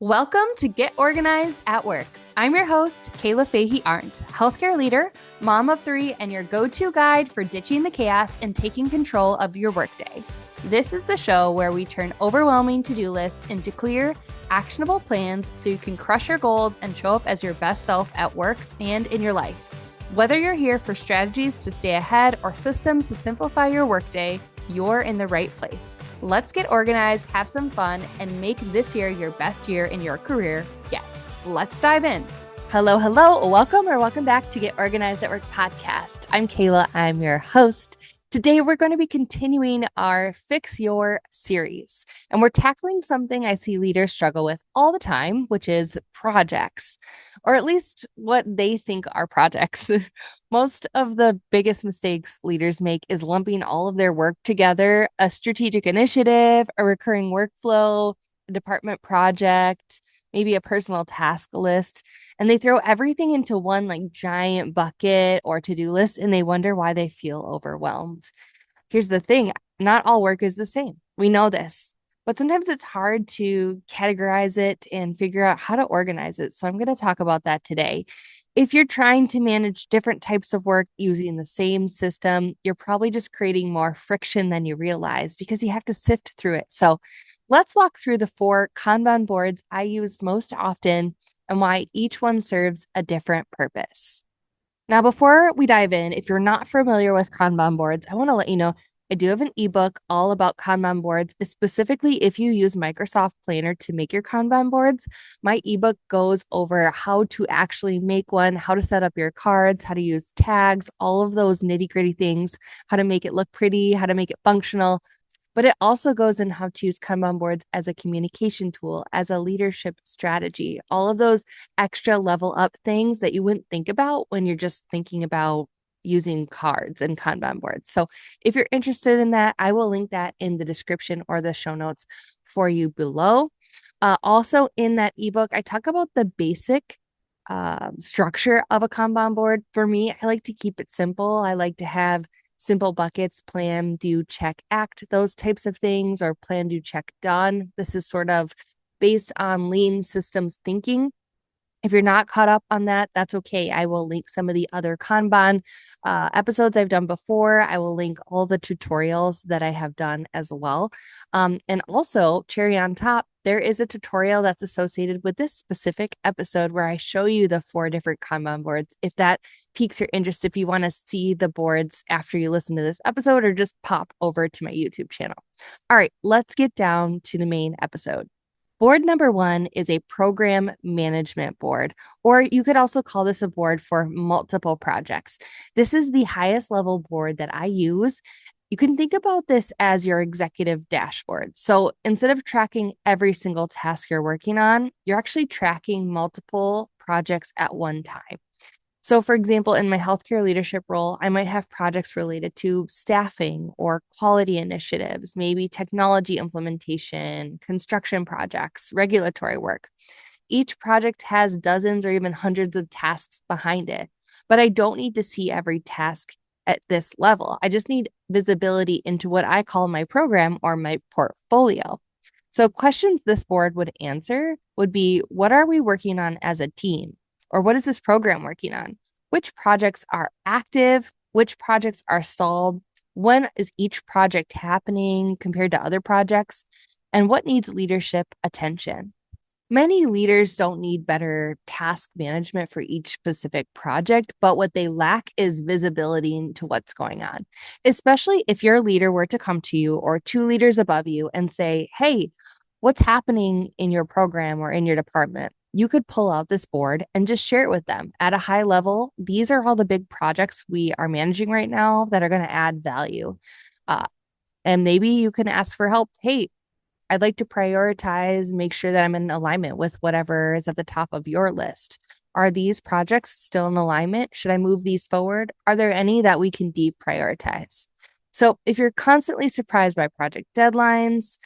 Welcome to Get Organized at Work. I'm your host, Kayla Fahey-Ahrndt, healthcare leader, mom of three, and your go-to guide for ditching the chaos and taking control of your workday. This is the show where we turn overwhelming to-do lists into clear, actionable plans so you can crush your goals and show up as your best self at work and in your life. Whether you're here for strategies to stay ahead or systems to simplify your workday, you're in the right place. Let's get organized, have some fun, and make this year your best year in your career yet. Let's dive in. Hello. Welcome back to Get Organized at Work podcast. I'm Kayla. I'm your host. Today, we're going to be continuing our Fix Your series, and we're tackling something I see leaders struggle with all the time, which is projects, or at least what they think are projects. Most of the biggest mistakes leaders make is lumping all of their work together, a strategic initiative, a recurring workflow, a department project, maybe a personal task list, and they throw everything into one like giant bucket or to-do list, and they wonder why they feel overwhelmed. Here's the thing, not all work is the same. We know this, but sometimes it's hard to categorize it and figure out how to organize it. So I'm going to talk about that today. If you're trying to manage different types of work using the same system, you're probably just creating more friction than you realize because you have to sift through it. So let's walk through the 4 Kanban boards I use most often and why each one serves a different purpose. Now, before we dive in, if you're not familiar with Kanban boards, I want to let you know I do have an ebook all about Kanban boards, specifically if you use Microsoft Planner to make your Kanban boards. My ebook goes over how to actually make one, how to set up your cards, how to use tags, all of those nitty-gritty things, how to make it look pretty, how to make it functional. But it also goes in how to use Kanban boards as a communication tool, as a leadership strategy, all of those extra level up things that you wouldn't think about when you're just thinking about using cards and Kanban boards. So if you're interested in that, I will link that in the description or the show notes for you below. Also in that ebook, I talk about the basic structure of a Kanban board. For me, I like to keep it simple. I like to have simple buckets, plan, do, check, act, those types of things, or plan, do, check, done. This is sort of based on lean systems thinking. If you're not caught up on that, that's okay. I will link some of the other Kanban episodes I've done before. I will link all the tutorials that I have done as well. And also, cherry on top, there is a tutorial that's associated with this specific episode where I show you the 4 different Kanban boards. If that piques your interest, if you want to see the boards after you listen to this episode, or just pop over to my YouTube channel. All right, let's get down to the main episode. Board number 1 is a program management board, or you could also call this a board for multiple projects. This is the highest level board that I use. You can think about this as your executive dashboard. So instead of tracking every single task you're working on, you're actually tracking multiple projects at one time. So for example, in my healthcare leadership role, I might have projects related to staffing or quality initiatives, maybe technology implementation, construction projects, regulatory work. Each project has dozens or even hundreds of tasks behind it, but I don't need to see every task at this level. I just need visibility into what I call my program or my portfolio. So questions this board would answer would be, what are we working on as a team? Or what is this program working on? Which projects are active? Which projects are stalled? When is each project happening compared to other projects? And what needs leadership attention? Many leaders don't need better task management for each specific project, but what they lack is visibility into what's going on, especially if your leader were to come to you or 2 leaders above you and say, hey, what's happening in your program or in your department? You could pull out this board and just share it with them at a high level. These are all the big projects we are managing right now that are going to add value. And maybe you can ask for help. Hey, I'd like to prioritize, make sure that I'm in alignment with whatever is at the top of your list. Are these projects still in alignment? Should I move these forward? Are there any that we can deprioritize? So if you're constantly surprised by project deadlines,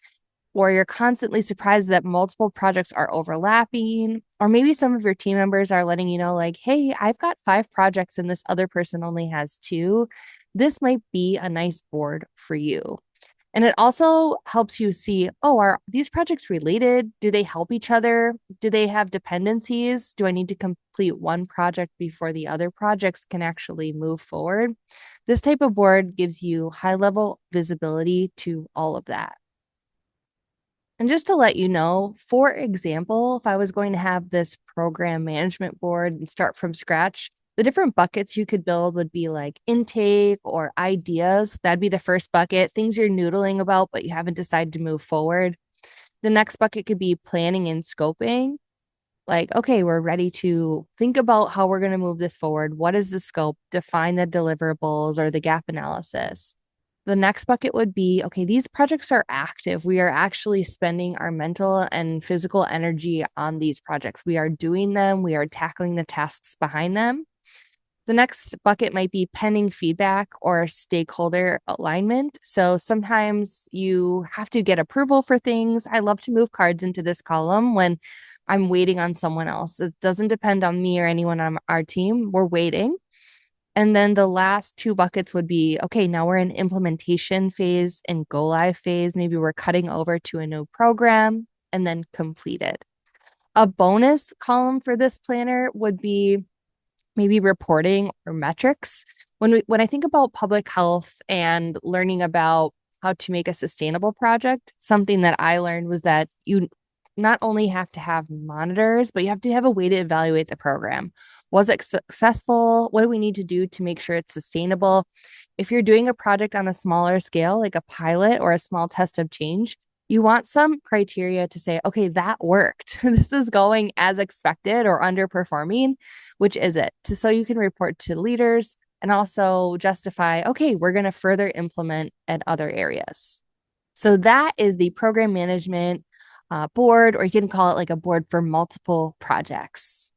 or you're constantly surprised that multiple projects are overlapping, or maybe some of your team members are letting you know, like, hey, I've got 5 projects and this other person only has 2, this might be a nice board for you. And it also helps you see, oh, are these projects related? Do they help each other? Do they have dependencies? Do I need to complete one project before the other projects can actually move forward? This type of board gives you high level visibility to all of that. And just to let you know, for example, if I was going to have this program management board and start from scratch, the different buckets you could build would be like intake or ideas. That'd be the first bucket, things you're noodling about, but you haven't decided to move forward. The next bucket could be planning and scoping. Like, okay, we're ready to think about how we're going to move this forward. What is the scope? Define the deliverables or the gap analysis. The next bucket would be, okay, these projects are active. We are actually spending our mental and physical energy on these projects. We are doing them. We are tackling the tasks behind them. The next bucket might be pending feedback or stakeholder alignment. So sometimes you have to get approval for things. I love to move cards into this column when I'm waiting on someone else. It doesn't depend on me or anyone on our team. We're waiting. And then the last two buckets would be, okay, now we're in implementation phase and go live phase. Maybe we're cutting over to a new program and then completed. A bonus column for this planner would be maybe reporting or metrics. When I think about public health and learning about how to make a sustainable project, something that I learned was that you not only have to have monitors, but you have to have a way to evaluate the program. Was it successful? What do we need to do to make sure it's sustainable? If you're doing a project on a smaller scale, like a pilot or a small test of change, you want some criteria to say, okay, that worked. This is going as expected or underperforming. Which is it? So you can report to leaders and also justify, okay, we're going to further implement at other areas. So that is the program management board, or you can call it like a board for multiple projects.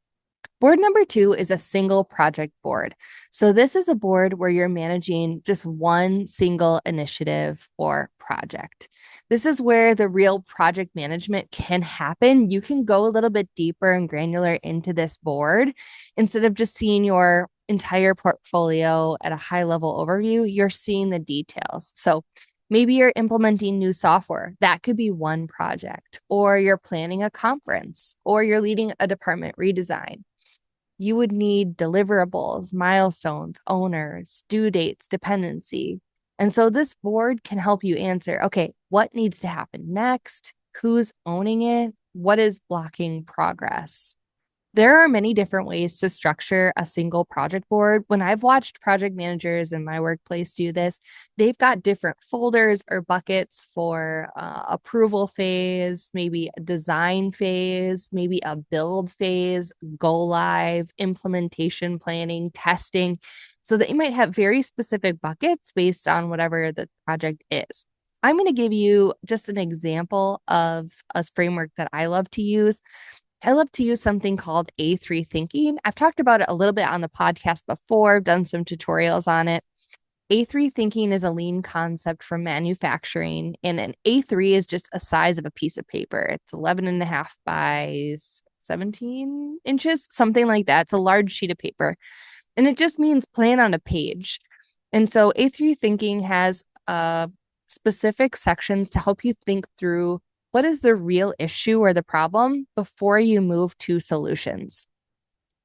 Board number 2 is a single project board. So this is a board where you're managing just one single initiative or project. This is where the real project management can happen. You can go a little bit deeper and granular into this board instead of just seeing your entire portfolio at a high level overview. You're seeing the details. So maybe you're implementing new software. That could be one project, or you're planning a conference, or you're leading a department redesign. You would need deliverables, milestones, owners, due dates, dependency. And so this board can help you answer, okay, what needs to happen next? Who's owning it? What is blocking progress? There are many different ways to structure a single project board. When I've watched project managers in my workplace do this, they've got different folders or buckets for approval phase, maybe a design phase, maybe a build phase, go live, implementation planning, testing. So that you might have very specific buckets based on whatever the project is. I'm going to give you just an example of a framework that I love to use. I love to use something called A3 thinking. I've talked about it a little bit on the podcast before, done some tutorials on it. A3 thinking is a lean concept from manufacturing, and an A3 is just a size of a piece of paper. It's 11 and a half by 17 inches, something like that. It's a large sheet of paper, and it just means plan on a page. And so A3 thinking has specific sections to help you think through what is the real issue or the problem before you move to solutions.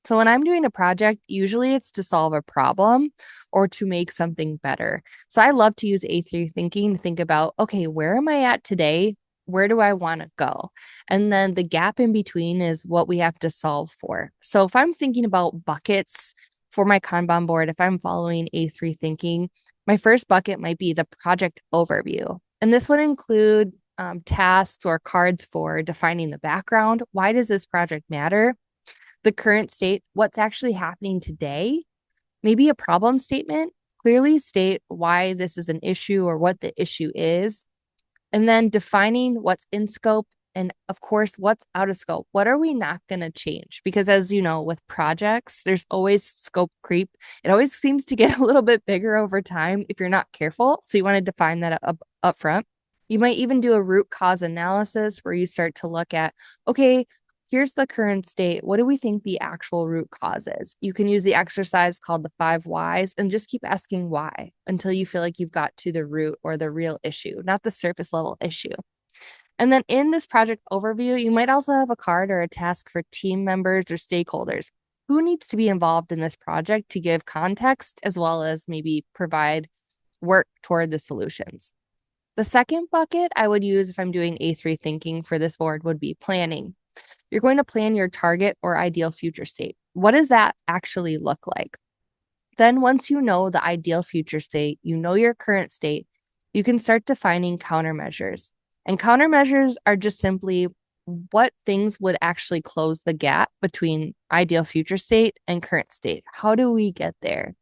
So when I'm doing a project, usually it's to solve a problem or to make something better. So I love to use A3 thinking to think about, okay, where am I at today? Where do I want to go? And then the gap in between is what we have to solve for. So if I'm thinking about buckets for my Kanban board, if I'm following A3 thinking, my first bucket might be the project overview. And this would include tasks or cards for defining the background. Why does this project matter? The current state, what's actually happening today, maybe a problem statement, clearly state why this is an issue or what the issue is, and then defining what's in scope and, of course, what's out of scope. What are we not going to change? Because as you know, with projects, there's always scope creep. It always seems to get a little bit bigger over time if you're not careful. So you want to define that up front. You might even do a root cause analysis where you start to look at, okay, here's the current state. What do we think the actual root cause is? You can use the exercise called the 5 whys and just keep asking why until you feel like you've got to the root or the real issue, not the surface level issue. And then in this project overview, you might also have a card or a task for team members or stakeholders. Who needs to be involved in this project to give context as well as maybe provide work toward the solutions? The second bucket I would use if I'm doing A3 thinking for this board would be planning. You're going to plan your target or ideal future state. What does that actually look like? Then once you know the ideal future state, you know your current state, you can start defining countermeasures. And countermeasures are just simply what things would actually close the gap between ideal future state and current state. How do we get there?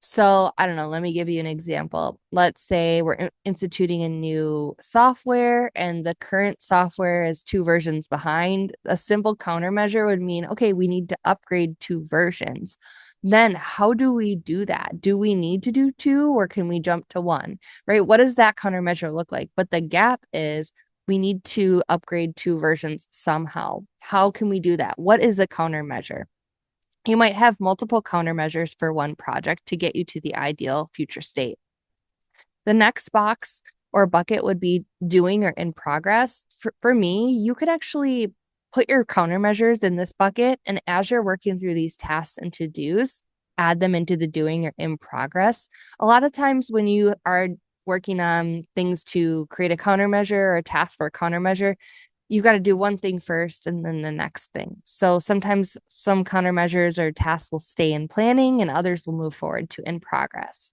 So I don't know, let me give you an example. Let's say we're instituting a new software and the current software is 2 versions behind. A simple countermeasure would mean, okay, we need to upgrade 2 versions. Then how do we do that? Do we need to do 2 or can we jump to 1, right? What does that countermeasure look like? But the gap is we need to upgrade 2 versions somehow. How can we do that? What is a countermeasure? You might have multiple countermeasures for one project to get you to the ideal future state. The next box or bucket would be doing or in progress. For me, you could actually put your countermeasures in this bucket, and as you're working through these tasks and to-dos, add them into the doing or in progress. A lot of times when you are working on things to create a countermeasure or a task for a countermeasure, you've got to do one thing first and then the next thing. So sometimes some countermeasures or tasks will stay in planning and others will move forward to in progress.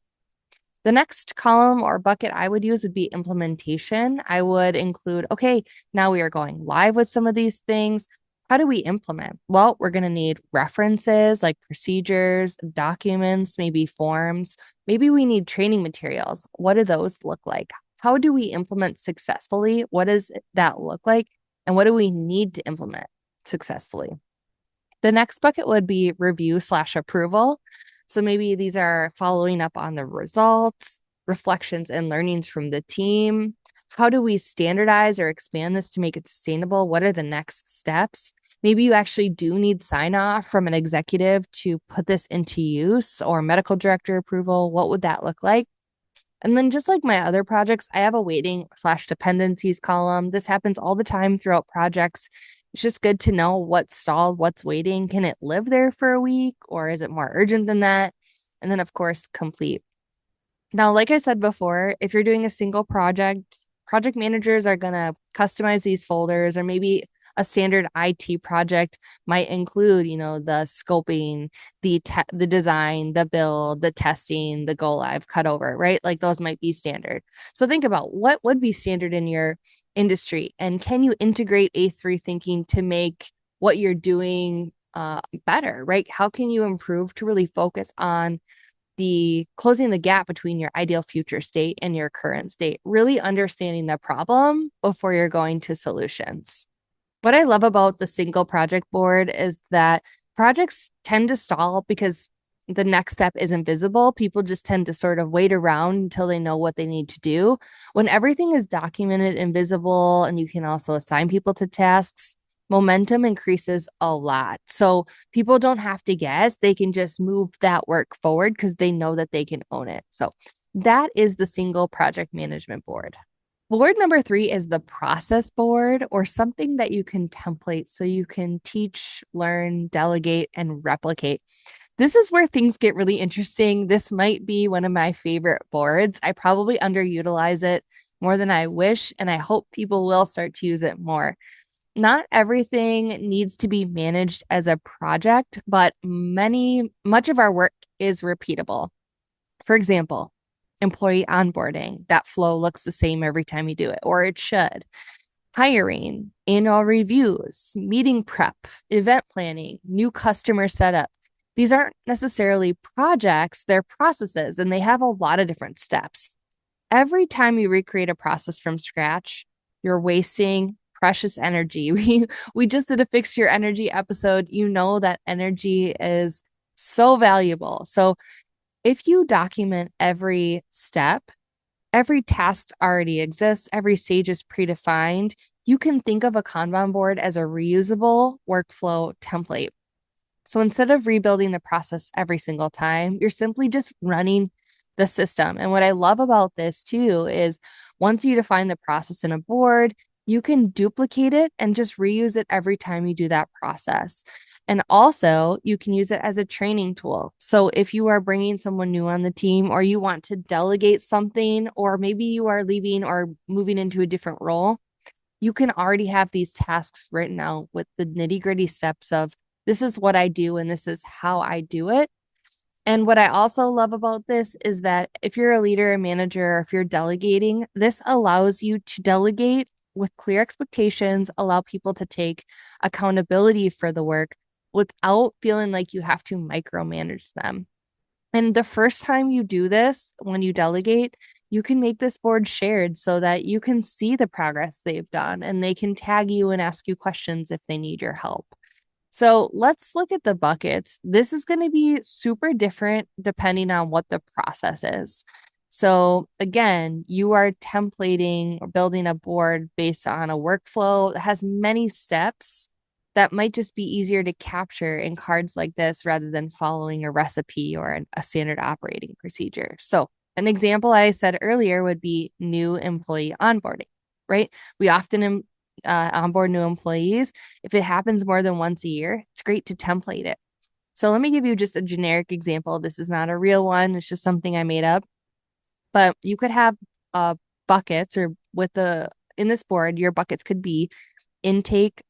The next column or bucket I would use would be implementation. I would include, okay, now we are going live with some of these things. How do we implement? Well, we're going to need references like procedures, documents, maybe forms. Maybe we need training materials. What do those look like? How do we implement successfully? What does that look like? And what do we need to implement successfully? The next bucket would be review/approval. So maybe these are following up on the results, reflections and learnings from the team. How do we standardize or expand this to make it sustainable? What are the next steps? Maybe you actually do need sign off from an executive to put this into use or medical director approval. What would that look like? And then just like my other projects, I have a waiting/dependencies column. This happens all the time throughout projects. It's just good to know what's stalled, what's waiting. Can it live there for a week or is it more urgent than that? And then of course, complete. Now, like I said before, if you're doing a single project, project managers are going to customize these folders, or maybe a standard IT project might include, the scoping, the design, the build, the testing, the go live, cut over, right? Like those might be standard. So think about what would be standard in your industry, and can you integrate A3 thinking to make what you're doing better, right? How can you improve to really focus on the closing the gap between your ideal future state and your current state, really understanding the problem before you're going to solutions. What I love about the single project board is that projects tend to stall because the next step isn't visible. People just tend to sort of wait around until they know what they need to do. When everything is documented and visible, and you can also assign people to tasks, momentum increases a lot. So people don't have to guess. They can just move that work forward because they know that they can own it. So that is the single project management board. Board number 3 is the process board, or something that you can template so you can teach, learn, delegate, and replicate. This is where things get really interesting. This might be one of my favorite boards. I probably underutilize it more than I wish, and I hope people will start to use it more. Not everything needs to be managed as a project, but much of our work is repeatable. For example, employee onboarding, that flow looks the same every time you do it, or it should. Hiring, annual reviews, meeting prep, event planning, new customer setup. These aren't necessarily projects, they're processes, and they have a lot of different steps. Every time you recreate a process from scratch, you're wasting precious energy. We just did a Fix Your Energy episode. You know that energy is so valuable. So if you document every step, every task already exists, every stage is predefined, you can think of a Kanban board as a reusable workflow template. So instead of rebuilding the process every single time, you're simply just running the system. And what I love about this too is once you define the process in a board, you can duplicate it and just reuse it every time you do that process. And also, you can use it as a training tool. So if you are bringing someone new on the team, or you want to delegate something, or maybe you are leaving or moving into a different role, you can already have these tasks written out with the nitty-gritty steps of this is what I do and this is how I do it. And what I also love about this is that if you're a leader, a manager, or if you're delegating, this allows you to delegate with clear expectations, allow people to take accountability for the work without feeling like you have to micromanage them. And the first time you do this, when you delegate, you can make this board shared so that you can see the progress they've done and they can tag you and ask you questions if they need your help. So let's look at the buckets. This is going to be super different depending on what the process is. So again, you are templating or building a board based on a workflow that has many steps that might just be easier to capture in cards like this rather than following a recipe or a standard operating procedure. So an example I said earlier would be new employee onboarding, right? We often onboard new employees. If it happens more than once a year, it's great to template it. So let me give you just a generic example. This is not a real one. It's just something I made up. But you could have buckets or in this board, your buckets could be intake,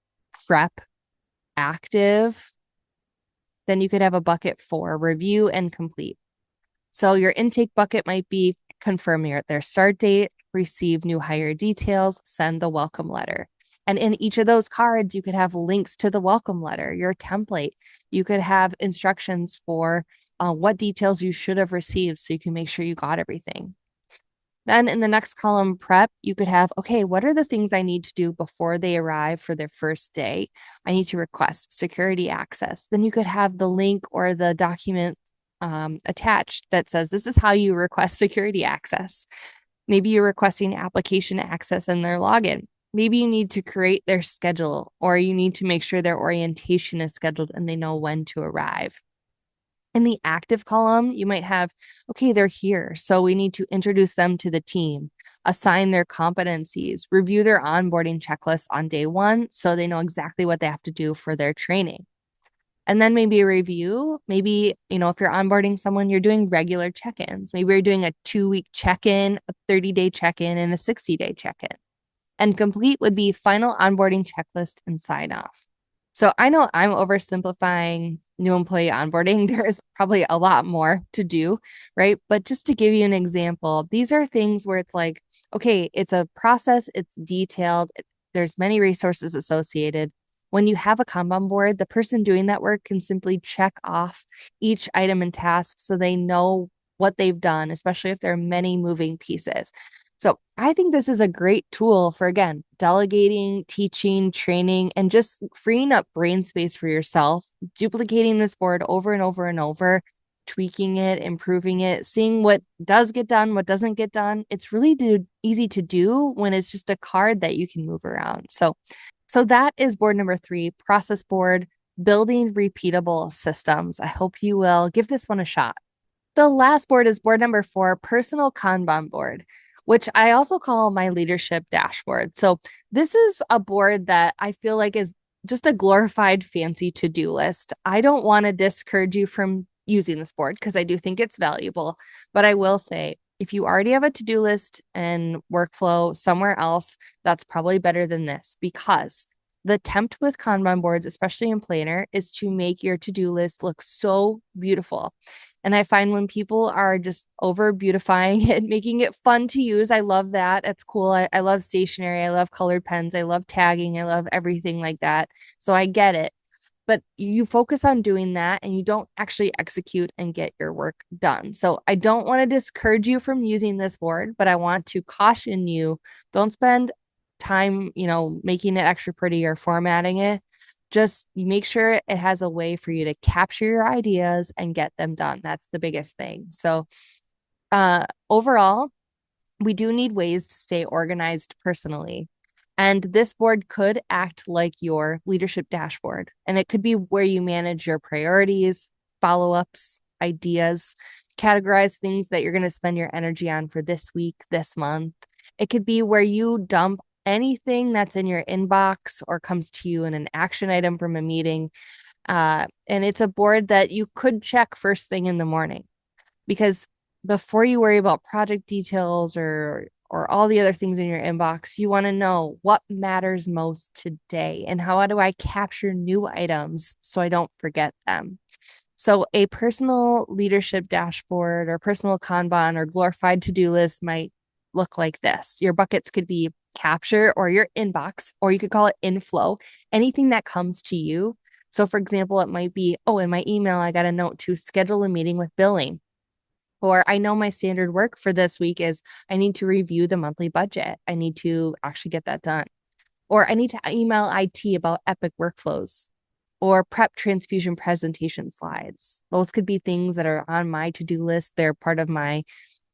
prep, active. Then you could have a bucket for review and complete. So your intake bucket might be confirm their start date, receive new hire details, send the welcome letter. And in each of those cards, you could have links to the welcome letter, your template. You could have instructions for what details you should have received so you can make sure you got everything. Then in the next column, prep, you could have, okay, what are the things I need to do before they arrive for their first day? I need to request security access. Then you could have the link or the document attached that says, this is how you request security access. Maybe you're requesting application access in their login. Maybe you need to create their schedule, or you need to make sure their orientation is scheduled and they know when to arrive. In the active column, you might have, okay, they're here. So we need to introduce them to the team, assign their competencies, review their onboarding checklist on day one so they know exactly what they have to do for their training. And then maybe a review. Maybe, if you're onboarding someone, you're doing regular check-ins. Maybe you're doing a 2-week check-in, a 30-day check-in, and a 60-day check-in. And complete would be final onboarding checklist and sign off. So I know I'm oversimplifying new employee onboarding. There's probably a lot more to do, right? But just to give you an example, these are things where it's like, okay, it's a process, it's detailed, there's many resources associated. When you have a Kanban board, the person doing that work can simply check off each item and task so they know what they've done, especially if there are many moving pieces. So I think this is a great tool for, again, delegating, teaching, training, and just freeing up brain space for yourself, duplicating this board over and over and over, tweaking it, improving it, seeing what does get done, what doesn't get done. It's really easy to do when it's just a card that you can move around. So that is board number 3, process board, building repeatable systems. I hope you will give this one a shot. The last board is board number 4, personal Kanban board, which I also call my leadership dashboard. So this is a board that I feel like is just a glorified fancy to-do list. I don't want to discourage you from using this board because I do think it's valuable, but I will say, if you already have a to-do list and workflow somewhere else, that's probably better than this, because the attempt with Kanban boards, especially in Planner, is to make your to-do list look so beautiful. And I find when people are just over beautifying it, making it fun to use, I love that. It's cool. I love stationery. I love colored pens. I love tagging. I love everything like that. So I get it. But you focus on doing that and you don't actually execute and get your work done. So I don't want to discourage you from using this board, but I want to caution you, don't spend time, making it extra pretty or formatting it. Just make sure it has a way for you to capture your ideas and get them done. That's the biggest thing. So overall, we do need ways to stay organized personally. And this board could act like your leadership dashboard. And it could be where you manage your priorities, follow-ups, ideas, categorize things that you're going to spend your energy on for this week, this month. It could be where you dump anything that's in your inbox or comes to you in an action item from a meeting. And it's a board that you could check first thing in the morning, because before you worry about project details or all the other things in your inbox, you want to know what matters most today and how do I capture new items so I don't forget them. So a personal leadership dashboard or personal Kanban or glorified to-do list might look like this. Your buckets could be capture or your inbox, or you could call it inflow, anything that comes to you. So for example, it might be, oh, in my email, I got a note to schedule a meeting with billing. Or I know my standard work for this week is I need to review the monthly budget. I need to actually get that done. Or I need to email IT about Epic workflows or prep transfusion presentation slides. Those could be things that are on my to-do list. They're part of my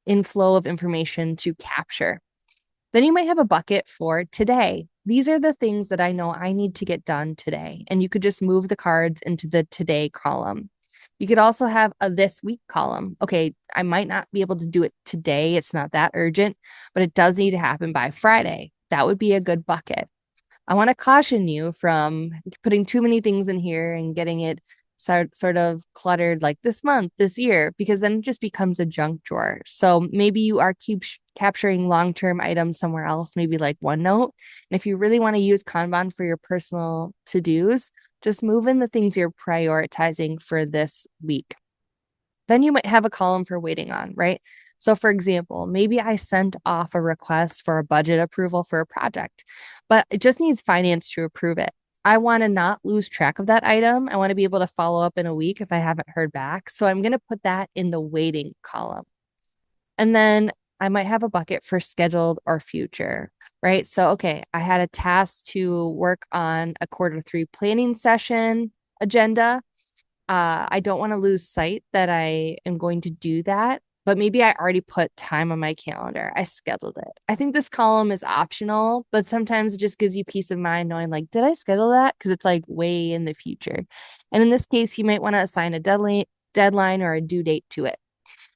inflow of information to capture. Then you might have a bucket for today. These are the things that I know I need to get done today. And you could just move the cards into the today column. You could also have a this week column. Okay, I might not be able to do it today. It's not that urgent, but it does need to happen by Friday. That would be a good bucket. I want to caution you from putting too many things in here and getting it sort of cluttered like this month, this year, because then it just becomes a junk drawer. So maybe you are capturing long-term items somewhere else, maybe like OneNote. And if you really want to use Kanban for your personal to-dos, just move in the things you're prioritizing for this week. Then you might have a column for waiting on, right? So for example, maybe I sent off a request for a budget approval for a project, but it just needs finance to approve it. I want to not lose track of that item. I want to be able to follow up in a week if I haven't heard back. So I'm going to put that in the waiting column. And then I might have a bucket for scheduled or future, right? So, okay, I had a task to work on a Q3 planning session agenda. I don't want to lose sight that I am going to do that, but maybe I already put time on my calendar. I scheduled it. I think this column is optional, but sometimes it just gives you peace of mind knowing like, did I schedule that? Because it's like way in the future. And in this case, you might want to assign a deadline or a due date to it.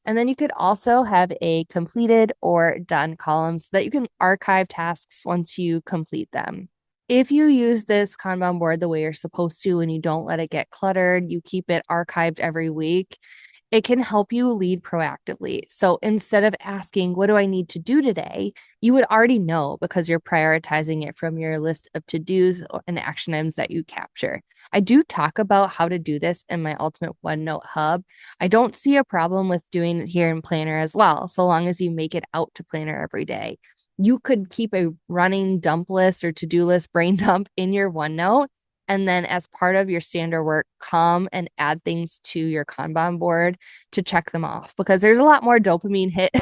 And then you could also have a completed or done column so that you can archive tasks once you complete them. If you use this Kanban board the way you're supposed to and you don't let it get cluttered, you keep it archived every week, it can help you lead proactively. So instead of asking, what do I need to do today? You would already know because you're prioritizing it from your list of to-dos and action items that you capture. I do talk about how to do this in my Ultimate OneNote Hub. I don't see a problem with doing it here in Planner as well, so long as you make it out to Planner every day. You could keep a running dump list or to-do list brain dump in your OneNote. And then as part of your standard work, come and add things to your Kanban board to check them off, because there's a lot more dopamine hit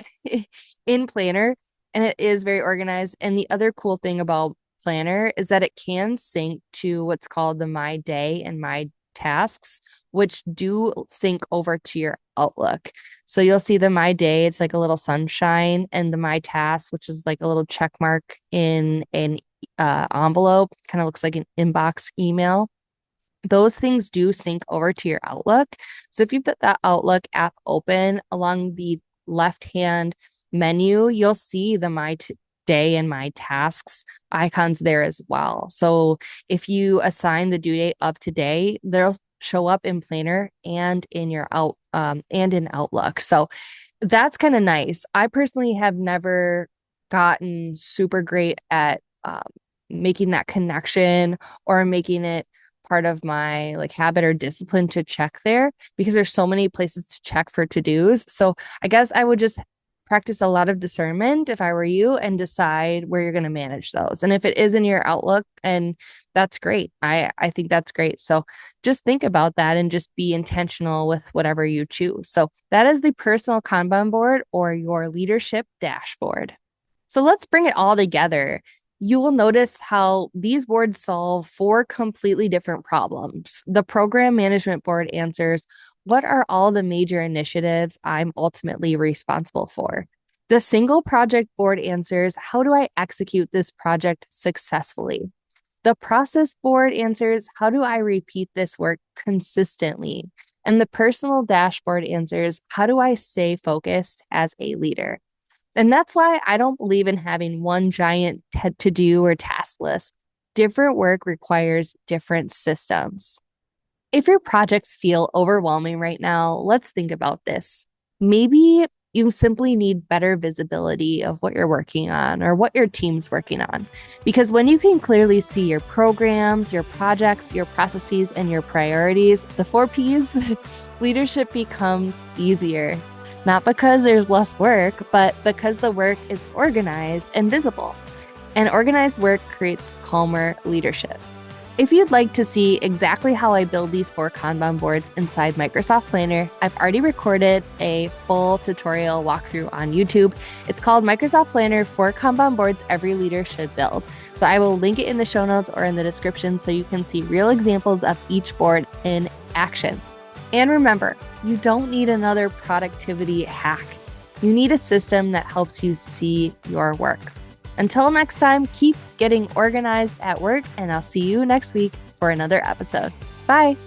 in Planner and it is very organized. And the other cool thing about Planner is that it can sync to what's called the My Day and My Tasks, which do sync over to your Outlook. So you'll see the My Day, it's like a little sunshine, and the My Task, which is like a little check mark in an envelope, kind of looks like an inbox email. Those things do sync over to your Outlook. So if you've got that Outlook app open, along the left-hand menu, you'll see the My Day and My Tasks icons there as well. So if you assign the due date of today, they'll show up in Planner and in your and in Outlook. So that's kind of nice. I personally have never gotten super great at making that connection or making it part of my like habit or discipline to check there, because there's so many places to check for to-dos. So I guess I would just practice a lot of discernment if I were you and decide where you're going to manage those. And if it is in your Outlook, and that's great. I think that's great. So just think about that and just be intentional with whatever you choose. So that is the personal Kanban board or your leadership dashboard. So let's bring it all together. You will notice how these boards solve 4 completely different problems. The program management board answers, what are all the major initiatives I'm ultimately responsible for? The single project board answers, how do I execute this project successfully? The process board answers, how do I repeat this work consistently? And the personal dashboard answers, how do I stay focused as a leader? And that's why I don't believe in having one giant to-do or task list. Different work requires different systems. If your projects feel overwhelming right now, let's think about this. Maybe you simply need better visibility of what you're working on or what your team's working on. Because when you can clearly see your programs, your projects, your processes, and your priorities, the 4 Ps, leadership becomes easier. Not because there's less work, but because the work is organized and visible. And organized work creates calmer leadership. If you'd like to see exactly how I build these 4 Kanban boards inside Microsoft Planner, I've already recorded a full tutorial walkthrough on YouTube. It's called Microsoft Planner 4 Kanban boards every leader should build. So I will link it in the show notes or in the description so you can see real examples of each board in action. And remember, you don't need another productivity hack. You need a system that helps you see your work. Until next time, keep getting organized at work, and I'll see you next week for another episode. Bye.